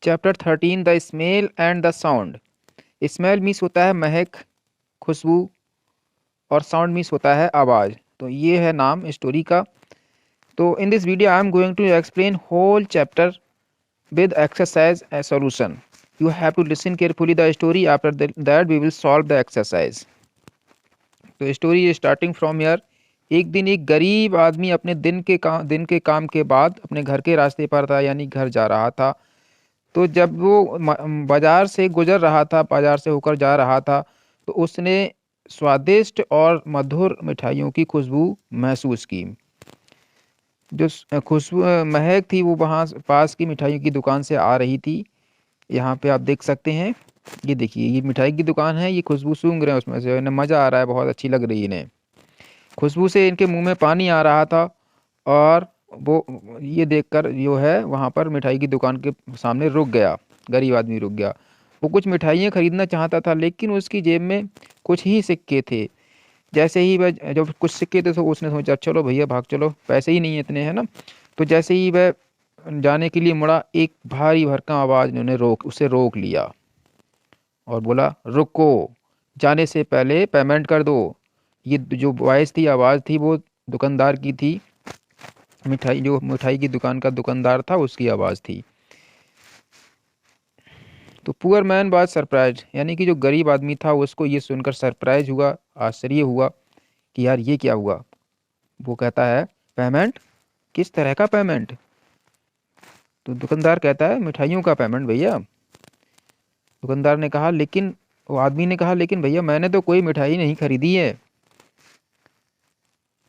Chapter 13 the smell and the sound. Smell means होता है महक, खुशबू, और साउंड मीन्स होता है आवाज़। तो ये है नाम स्टोरी का। तो in this video I am going to explain whole chapter with exercise a solution. You have to listen carefully the story. After that we will solve the exercise. तो स्टोरी स्टार्टिंग फ्रॉम हियर। एक दिन एक गरीब आदमी अपने दिन के काम के बाद अपने घर के रास्ते पर था, यानी घर जा रहा था। तो जब वो बाजार से गुजर रहा था, बाजार से होकर जा रहा था, तो उसने स्वादिष्ट और मधुर मिठाइयों की खुशबू महसूस की। जो खुशबू महक थी वो वहाँ पास की मिठाइयों की दुकान से आ रही थी। यहाँ पे आप देख सकते हैं, ये देखिए ये मिठाई की दुकान है, ये खुशबू सूंघ रहे हैं उसमें से, इन्हें मज़ा आ रहा है, बहुत अच्छी लग रही है इन्हें। खुशबू से इनके मुंह में पानी आ रहा था। और वो ये देखकर जो है वहाँ पर मिठाई की दुकान के सामने रुक गया। गरीब आदमी रुक गया। वो कुछ मिठाइयाँ खरीदना चाहता था, लेकिन उसकी जेब में कुछ ही सिक्के थे। जैसे ही वह जब कुछ सिक्के थे तो उसने सोचा चलो भैया भाग चलो, पैसे ही नहीं है इतने, है ना। तो जैसे ही वह जाने के लिए मुड़ा, एक भारी भरकम आवाज़ ने उसे रोक लिया और बोला रुको, जाने से पहले पेमेंट कर दो। ये जो वॉइस थी, आवाज़ थी, वो दुकानदार की थी। मिठाई की दुकान का दुकानदार था, उसकी आवाज़ थी। तो पुअर मैन वाज सरप्राइज, यानी कि जो गरीब आदमी था उसको ये सुनकर सरप्राइज हुआ, आश्चर्य हुआ कि यार ये क्या हुआ। वो कहता है पेमेंट, किस तरह का पेमेंट। तो दुकानदार कहता है मिठाइयों का पेमेंट भैया। दुकानदार ने कहा लेकिन, वो आदमी ने कहा लेकिन भैया मैंने तो कोई मिठाई नहीं खरीदी है।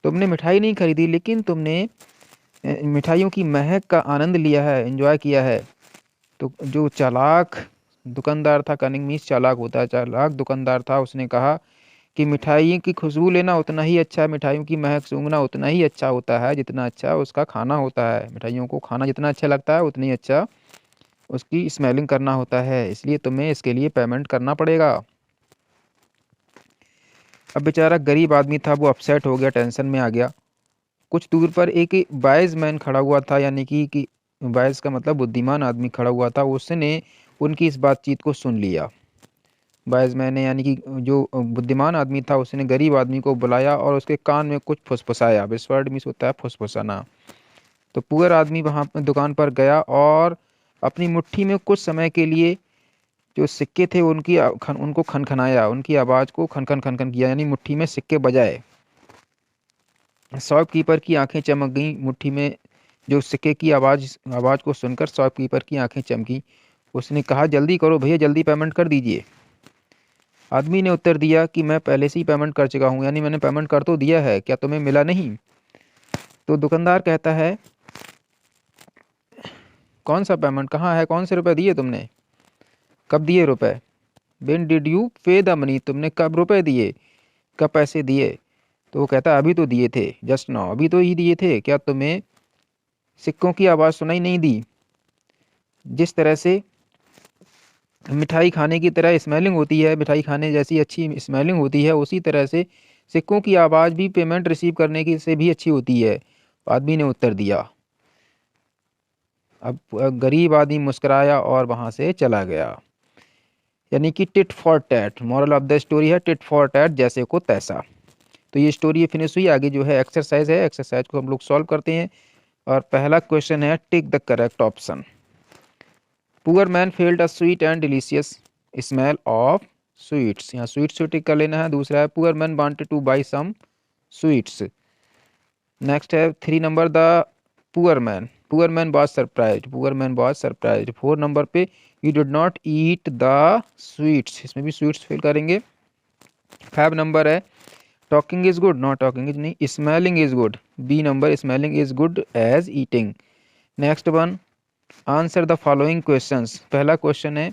तुमने मिठाई नहीं खरीदी, लेकिन तुमने मिठाइयों की महक का आनंद लिया है, एंजॉय किया है। तो जो चालाक दुकानदार था, कनिंग मीन्स चालाक होता है, चालाक दुकानदार था, उसने कहा कि मिठाई की खुशबू लेना उतना ही अच्छा है, मिठाइयों की महक सूंघना उतना ही अच्छा होता है जितना अच्छा उसका खाना होता है। मिठाइयों को खाना जितना अच्छा लगता है उतनी अच्छा उसकी स्मेलिंग करना होता है, इसलिए तुम्हें इसके लिए पेमेंट करना पड़ेगा। अब बेचारा गरीब आदमी था, वो अपसेट हो गया, टेंशन में आ गया। कुछ दूर पर एक वाइज मैन खड़ा हुआ था, यानी कि वाइज का मतलब बुद्धिमान आदमी खड़ा हुआ था। उसने उनकी इस बातचीत को सुन लिया। वाइज मैन ने, यानी कि जो बुद्धिमान आदमी था, उसने गरीब आदमी को बुलाया और उसके कान में कुछ फुसफुसाया। विस्वर्ड मीन्स होता है फुसफुसाना। तो पुअर आदमी वहाँ दुकान पर गया और अपनी मुट्ठी में कुछ समय के लिए जो सिक्के थे उनको खनखनाया, उनकी आवाज़ को खनखन खनखन किया, यानी मुट्ठी में सिक्के बजाए। शॉपकीपर की आंखें चमक गईं। मुट्ठी में जो सिक्के की आवाज़ को सुनकर शॉपकीपर की आंखें चमकी। उसने कहा जल्दी करो भैया, जल्दी पेमेंट कर दीजिए। आदमी ने उत्तर दिया कि मैं पहले से ही पेमेंट कर चुका हूँ, यानी मैंने पेमेंट कर तो दिया है, क्या तुम्हें मिला नहीं। तो दुकानदार कहता है कौन सा पेमेंट, कहाँ है, कौन से रुपए दिए तुमने, कब दिए रुपए। व्हेन डिड यू पे द मनी, तुमने कब रुपए दिए, कब पैसे दिए। तो वो कहता है अभी तो दिए थे, जस्ट नाउ, अभी तो ही दिए थे, क्या तुम्हें सिक्कों की आवाज़ सुनाई नहीं दी। जिस तरह से मिठाई खाने की तरह स्मेलिंग होती है, मिठाई खाने जैसी अच्छी स्मेलिंग होती है, उसी तरह से सिक्कों की आवाज़ भी पेमेंट रिसीव करने की से भी अच्छी होती है। आदमी ने उत्तर दिया। अब गरीब आदमी मुस्कुराया और वहाँ से चला गया। यानी कि tit for tat, moral of the story है टिट फॉर टैट, जैसे को तैसा। तो ये स्टोरी फिनिश हुई। आगे जो है एक्सरसाइज है, एक्सरसाइज को हम लोग सॉल्व करते हैं। और पहला क्वेश्चन है tick the correct option. Poor man felt a sweet and delicious smell of sweets, यहाँ स्वीट्स टिक कर लेना है। दूसरा है poor man wanted to buy some sweets. Next है 3 number the poor man was surprised, poor man was surprised. 4 number पे you did not eat the sweets, इसमें भी स्वीट्स फिल करेंगे। 5 नंबर है talking is good, not talking is नहीं, smelling is good. B number smelling is good as eating. Next one, answer the following questions. पहला question है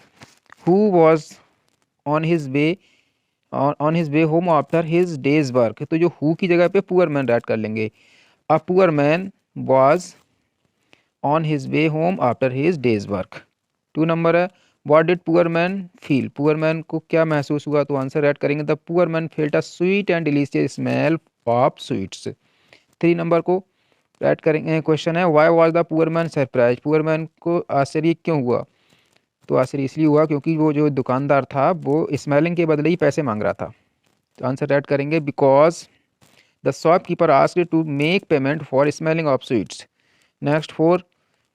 who was on his way on his way home after his day's work. तो जो who की जगह पे poor man add कर लेंगे। A poor man was on his way home after his day's work. 2 number है what did poor man feel, poor man को क्या महसूस हुआ। तो आंसर ऐड करेंगे the poor man felt a sweet and delicious smell of sweets. 3 number को add करेंगे। Question है why was the poor man surprise, poor man को आश्चर्य क्यों हुआ। तो आंसर इसलिए हुआ क्योंकि वो जो दुकानदार था वो स्मेलिंग के बदले ही पैसे मांग रहा था। तो आंसर ऐड करेंगे because the shopkeeper asked to make payment for smelling of sweets. Next four,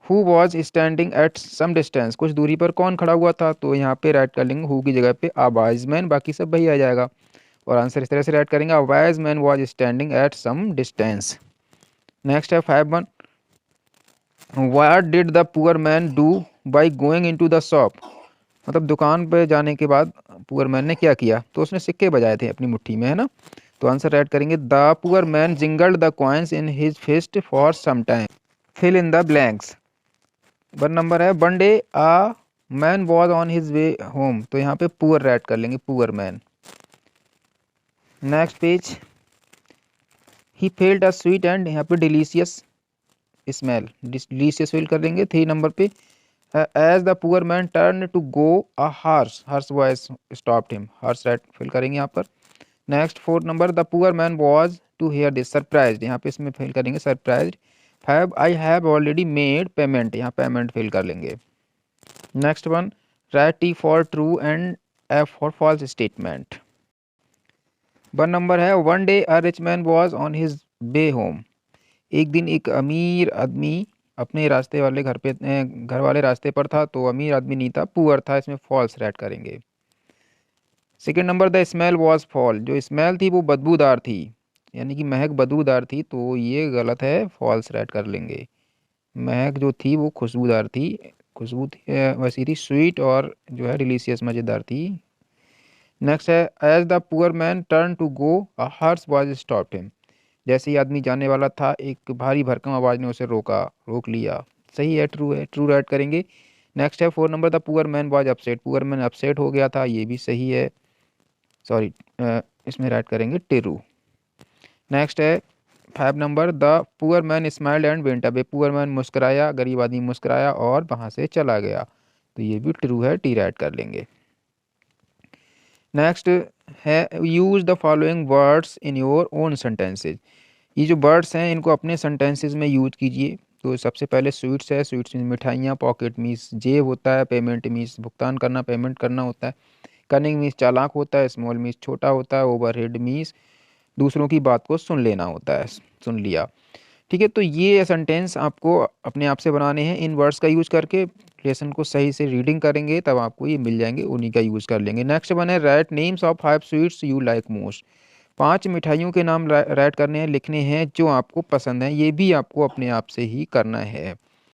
who was standing at some distance, कुछ दूरी पर कौन खड़ा हुआ था, तो यहाँ पे राइट कर लेंगे हु की जगह पे अ वाइज मैन, बाकी सब वही आ जाएगा और आंसर इस तरह से राइट करेंगे a wise man was standing at some distance. Next है 5-1, what did the poor man do by going in to the shop, मतलब दुकान पे जाने के बाद पुअर मैन ने क्या किया, तो उसने सिक्के बजाए थे अपनी मुट्ठी में, है ना। तो आंसर राइट करेंगे the poor man jingled the coins in his fist for some time. Fill in the blanks. 1 number है one day a man was on his way home, तो यहाँ पे पुअर राइट कर लेंगे poor man. Next page, he felt a sweet and, यहाँ पे delicious smell, delicious feel कर लेंगे। 3 नंबर पे as the poor man turn to go a horse, horse voice stopped him, horse write fill करेंगे यहाँ पर। Next 4 number, the poor man was to hear this surprised, यहाँ पे इसमें fill करेंगे surprised. 5, I have already made payment, यहाँ payment fill कर लेंगे। Next one, write T for true and F for false statement. 1 number है one day a rich man was on his way home, एक दिन एक अमीर आदमी अपने रास्ते वाले घर वाले रास्ते पर था, तो अमीर आदमी नहीं था, पुअर था, इसमें फॉल्स राइट करेंगे। 2 number, the smell was fall, जो स्मेल थी वो बदबूदार थी, यानी कि महक बदबूदार थी, तो ये गलत है, फॉल्स राइट कर लेंगे। महक जो थी वो खुशबूदार थी, खुशबू वैसी थी स्वीट और जो है डिलीशियस मज़ेदार थी। नेक्स्ट है as the poor man turn to go a horse was stopped him, जैसे ही आदमी जाने वाला था एक भारी भरकम आवाज़ ने उसे रोक लिया। सही है, ट्रू राइट करेंगे। नेक्स्ट है 4 number, the poor man was upset, poor man upset हो गया था, ये भी सही है, सॉरी इसमें राइट करेंगे ट्रू। नेक्स्ट है 5 number, the poor man smiled and went away, poor man मुस्कुराया, गरीब आदमी मुस्कुराया और वहाँ से चला गया, तो ये भी ट्रू है, टी राइट कर लेंगे। नेक्स्ट है use the following words in your own sentences, ये जो वर्ड्स हैं इनको अपने सेंटेंसेस में यूज कीजिए। तो सबसे पहले स्वीट्स है, स्वीट्स मीन मिठाइयाँ, पॉकेट मीन्स जेब होता है, पेमेंट मीन्स भुगतान करना, पेमेंट करना होता है, कनिंग मीन्स चालाक होता है, स्मॉल मीन्स छोटा होता है, ओवरहेड मीन्स दूसरों की बात को सुन लेना होता है, सुन लिया। ठीक है, तो ये सेंटेंस आपको अपने आप से बनाने हैं, इन वर्ड्स का यूज करके लेसन को सही से रीडिंग करेंगे तब आपको ये मिल जाएंगे, उन्हीं का यूज़ कर लेंगे। नेक्स्ट वन है right names of 5 sweets you like most, 5 मिठाइयों के नाम राइट करने हैं, लिखने हैं जो आपको पसंद है, ये भी आपको अपने आप से ही करना है।